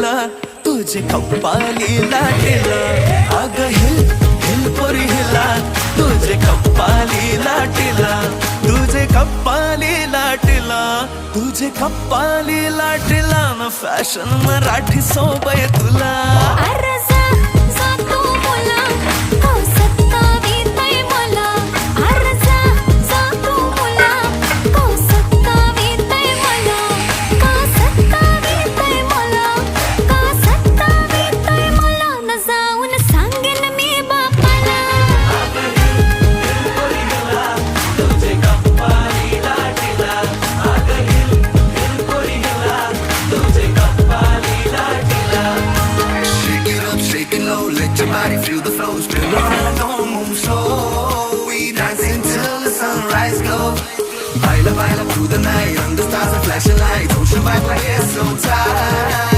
लाटेला तुझे कप्पाली लाटेला अग हिल हिल पोरी हिला तुझे कप्पाली लाटेला तुझे कप्पाली लाटेला तुझे कप्पाली लाटेला ना फॅशन मराठी सोबय तुला अरे जा जा तू बोला हो सत्तावीतय मला अरे जा जा तू बोला हो सत्तावीतय मला का सत्तावीतय मला का सत्तावीतय मला न जाऊन सांगेन मी बापाला तुझे कप्पाली लाटेला अग हिल हिल पोरी हिला तुझे कप्पाली लाटेला Shake it up, shake it low, let your body feel the flow. Spin around, don't move slow. We dancing till the sunrise glow. Baila, baila through the night, under stars and flashing lights. Ocean vibe like it's so tight.